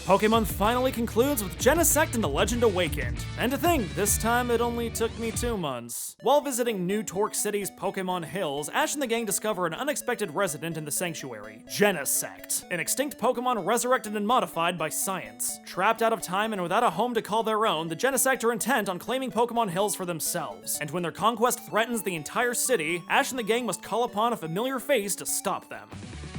Pokemonth finally concludes with Genesect and the Legend Awakened. And to think, this time it only took me 2 months. While visiting New Torque City's Pokemon Hills, Ash and the gang discover an unexpected resident in the sanctuary, Genesect, an extinct Pokemon resurrected and modified by science. Trapped out of time and without a home to call their own, the Genesect are intent on claiming Pokemon Hills for themselves. And when their conquest threatens the entire city, Ash and the gang must call upon a familiar face to stop them.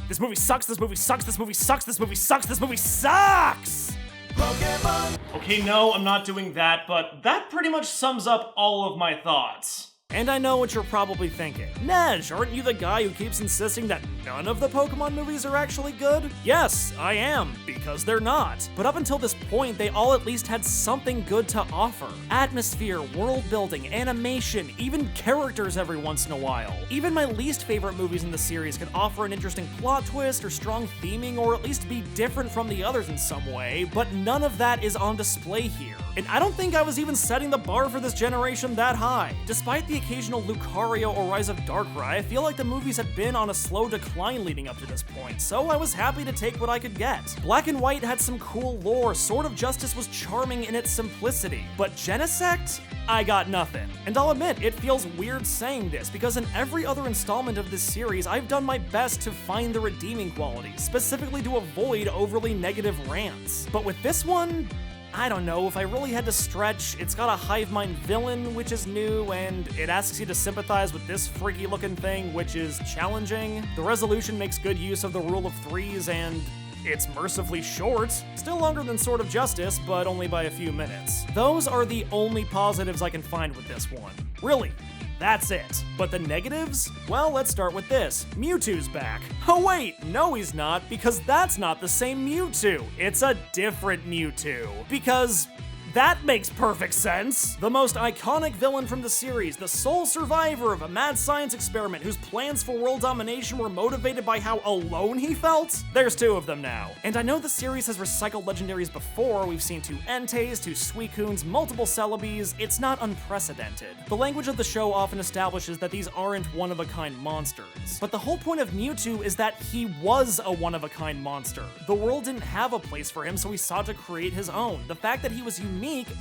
This movie sucks, this movie sucks, this movie sucks, this movie sucks, this movie sucks! Pokemonth! Okay, no, I'm not doing that, but that pretty much sums up all of my thoughts. And I know what you're probably thinking. Neige, aren't you the guy who keeps insisting that none of the Pokemon movies are actually good? Yes, I am, because they're not. But up until this point, they all at least had something good to offer. Atmosphere, world building, animation, even characters every once in a while. Even my least favorite movies in the series could offer an interesting plot twist or strong theming, or at least be different from the others in some way, but none of that is on display here. And I don't think I was even setting the bar for this generation that high. Despite the occasional Lucario or Rise of Darkrai, I feel like the movies had been on a slow decline leading up to this point, so I was happy to take what I could get. Black and White had some cool lore, Sword of Justice was charming in its simplicity, but Genesect? I got nothing. And I'll admit, it feels weird saying this, because in every other installment of this series, I've done my best to find the redeeming qualities, specifically to avoid overly negative rants. But with this one, I don't know, if I really had to stretch, it's got a hive mind villain, which is new, and it asks you to sympathize with this freaky looking thing, which is challenging. The resolution makes good use of the rule of threes, and it's mercifully short. Still longer than Sword of Justice, but only by a few minutes. Those are the only positives I can find with this one. Really. That's it. But the negatives? Well, let's start with this. Mewtwo's back. Oh wait, no he's not, because that's not the same Mewtwo. It's a different Mewtwo. Because that makes perfect sense. The most iconic villain from the series, the sole survivor of a mad science experiment whose plans for world domination were motivated by how alone he felt? There's 2 of them now. And I know the series has recycled legendaries before. We've seen 2 Entei, 2 Suicunes, multiple Celebes. It's not unprecedented. The language of the show often establishes that these aren't one-of-a-kind monsters. But the whole point of Mewtwo is that he was a one-of-a-kind monster. The world didn't have a place for him, so he sought to create his own. The fact that he was unique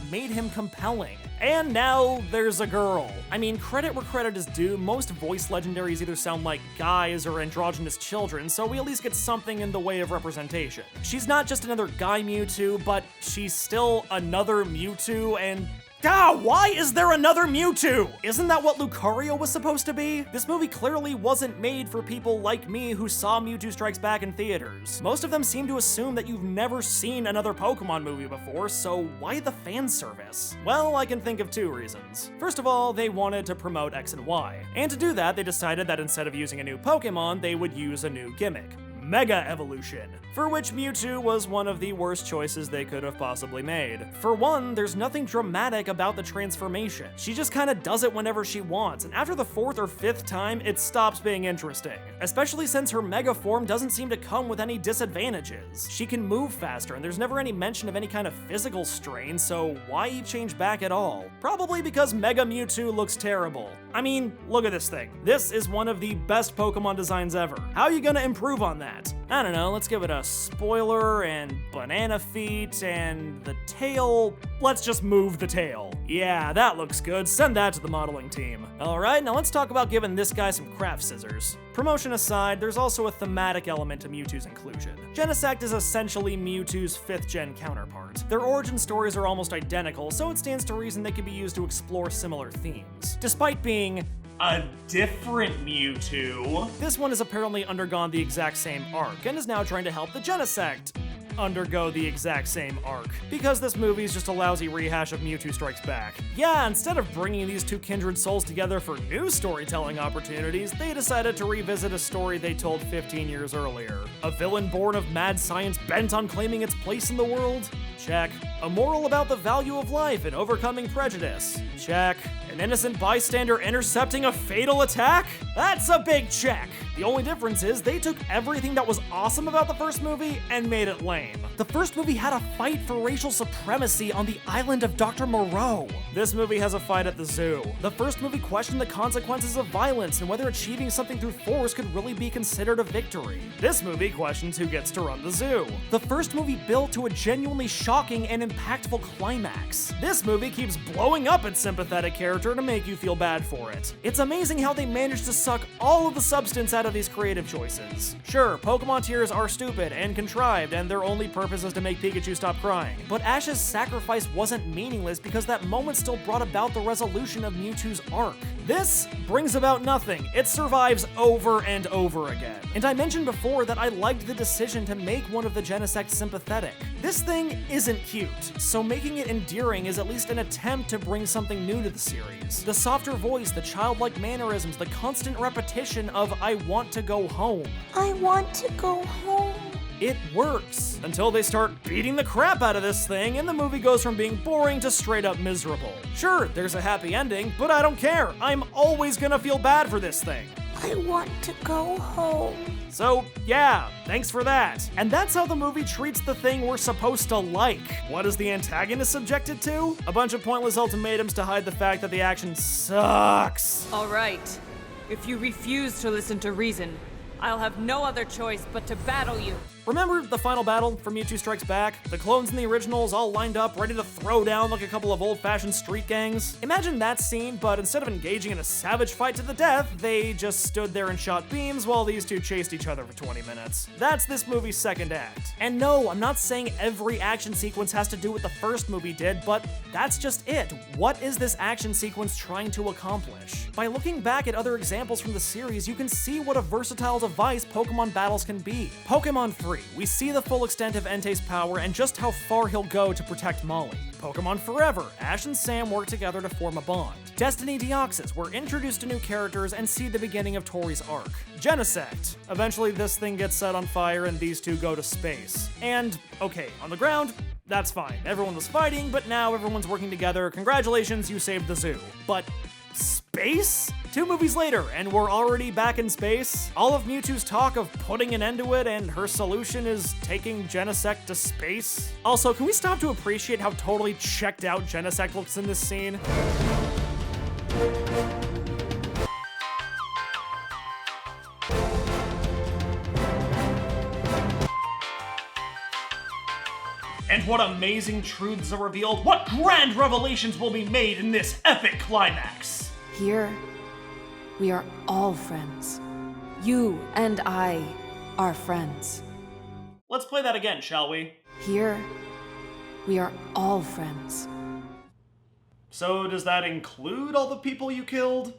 made him compelling. And now there's a girl. I mean, credit where credit is due, most voice legendaries either sound like guys or androgynous children, so we at least get something in the way of representation. She's not just another guy Mewtwo, but she's still another Mewtwo, and why is there another Mewtwo? Isn't that what Lucario was supposed to be? This movie clearly wasn't made for people like me who saw Mewtwo Strikes Back in theaters. Most of them seem to assume that you've never seen another Pokemon movie before, so why the fan service? Well, I can think of 2 reasons. First of all, they wanted to promote X and Y. And to do that, they decided that instead of using a new Pokemon, they would use a new gimmick. Mega Evolution, for which Mewtwo was one of the worst choices they could have possibly made. For one, there's nothing dramatic about the transformation. She just kinda does it whenever she wants, and after the 4th or 5th time, it stops being interesting. Especially since her Mega form doesn't seem to come with any disadvantages. She can move faster, and there's never any mention of any kind of physical strain, so why change back at all? Probably because Mega Mewtwo looks terrible. I mean, look at this thing. This is one of the best Pokemon designs ever. How are you gonna improve on that? I don't know, let's give it a spoiler and banana feet and the tail. Let's just move the tail. Yeah, that looks good. Send that to the modeling team. Alright, now let's talk about giving this guy some craft scissors. Promotion aside, there's also a thematic element to Mewtwo's inclusion. Genesect is essentially Mewtwo's 5th-gen counterpart. Their origin stories are almost identical, so it stands to reason they could be used to explore similar themes. Despite being a different Mewtwo, this one has apparently undergone the exact same arc and is now trying to help the Genesect undergo the exact same arc, because this movie is just a lousy rehash of Mewtwo Strikes Back. Yeah, instead of bringing these 2 kindred souls together for new storytelling opportunities, they decided to revisit a story they told 15 years earlier. A villain born of mad science bent on claiming its place in the world? Check. A moral about the value of life and overcoming prejudice? Check. An innocent bystander intercepting a fatal attack? That's a big check! The only difference is they took everything that was awesome about the first movie and made it lame. The first movie had a fight for racial supremacy on the island of Dr. Moreau. This movie has a fight at the zoo. The first movie questioned the consequences of violence and whether achieving something through force could really be considered a victory. This movie questions who gets to run the zoo. The first movie built to a genuinely shocking and impactful climax. This movie keeps blowing up its sympathetic character to make you feel bad for it. It's amazing how they managed to suck all of the substance out of these creative choices. Sure, Pokemon tears are stupid and contrived, and their only purpose is to make Pikachu stop crying. But Ash's sacrifice wasn't meaningless because that moment still brought about the resolution of Mewtwo's arc. This brings about nothing. It survives over and over again. And I mentioned before that I liked the decision to make one of the Genesect sympathetic. This thing isn't cute, so making it endearing is at least an attempt to bring something new to the series. The softer voice, the childlike mannerisms, the constant repetition of "I want to go home." I want to go home. It works, until they start beating the crap out of this thing and the movie goes from being boring to straight up miserable. Sure, there's a happy ending, but I don't care. I'm always gonna feel bad for this thing. I want to go home. So, yeah, thanks for that. And that's how the movie treats the thing we're supposed to like. What is the antagonist subjected to? A bunch of pointless ultimatums to hide the fact that the action sucks. All right. If you refuse to listen to reason, I'll have no other choice but to battle you. Remember the final battle from Mewtwo Strikes Back? The clones and the originals all lined up, ready to throw down like a couple of old-fashioned street gangs? Imagine that scene, but instead of engaging in a savage fight to the death, they just stood there and shot beams while these two chased each other for 20 minutes. That's this movie's second act. And no, I'm not saying every action sequence has to do what the first movie did, but that's just it. What is this action sequence trying to accomplish? By looking back at other examples from the series, you can see what a versatile device Pokemon battles can be. Pokemonth 3, we see the full extent of Entei's power and just how far he'll go to protect Molly. Pokemon Forever, Ash and Sam work together to form a bond. Destiny Deoxys, we're introduced to new characters and see the beginning of Tori's arc. Genesect, eventually this thing gets set on fire and these two go to space. And, okay, on the ground, that's fine. Everyone was fighting, but now everyone's working together. Congratulations, you saved the zoo. But space? 2 movies later, and we're already back in space? All of Mewtwo's talk of putting an end to it and her solution is taking Genesect to space? Also, can we stop to appreciate how totally checked out Genesect looks in this scene? And what amazing truths are revealed, what grand revelations will be made in this epic climax! Here, we are all friends. You and I are friends. Let's play that again, shall we? Here, we are all friends. So does that include all the people you killed?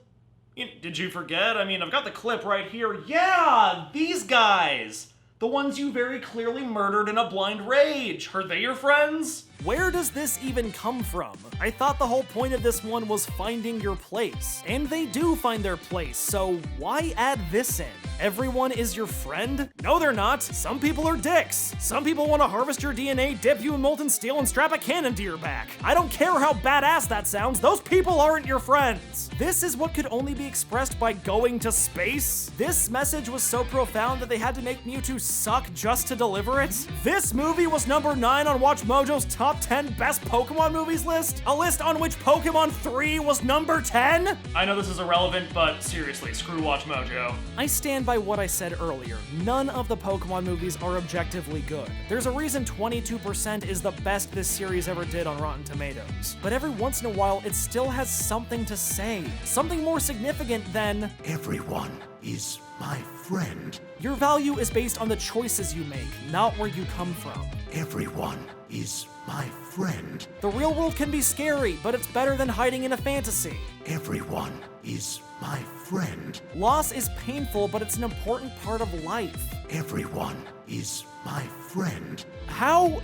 Did you forget? I mean, I've got the clip right here. Yeah, these guys! The ones you very clearly murdered in a blind rage. Are they your friends? Where does this even come from? I thought the whole point of this one was finding your place. And they do find their place, so why add this in? Everyone is your friend? No, they're not. Some people are dicks. Some people want to harvest your DNA, dip you in molten steel, and strap a cannon to your back. I don't care how badass that sounds, those people aren't your friends. This is what could only be expressed by going to space? This message was so profound that they had to make Mewtwo suck just to deliver it? This movie was number 9 on Watch Mojo's top 10 best Pokemon movies list? A list on which Pokemon 3 was number 10? I know this is irrelevant, but seriously, screw Watch Mojo. I stand by what I said earlier. None of the Pokemon movies are objectively good. There's a reason 22% is the best this series ever did on Rotten Tomatoes. But every once in a while, it still has something to say. Something more significant than, everyone is my friend. Your value is based on the choices you make, not where you come from. Everyone is my friend. The real world can be scary, but it's better than hiding in a fantasy. Everyone is my friend. Loss is painful, but it's an important part of life. Everyone is my friend. How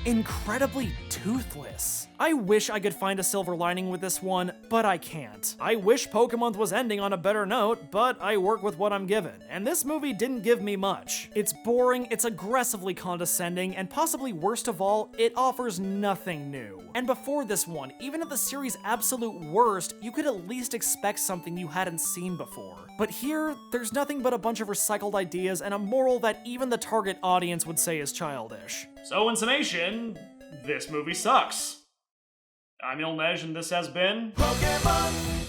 incredibly toothless. I wish I could find a silver lining with this one, but I can't. I wish Pokemonth was ending on a better note, but I work with what I'm given, and this movie didn't give me much. It's boring, it's aggressively condescending, and possibly worst of all, it offers nothing new. And before this one, even at the series' absolute worst, you could at least expect something you hadn't seen before. But here, there's nothing but a bunch of recycled ideas and a moral that even the target audience would say is childish. So in summation, this movie sucks. I'm Neige, and this has been Pokemonth!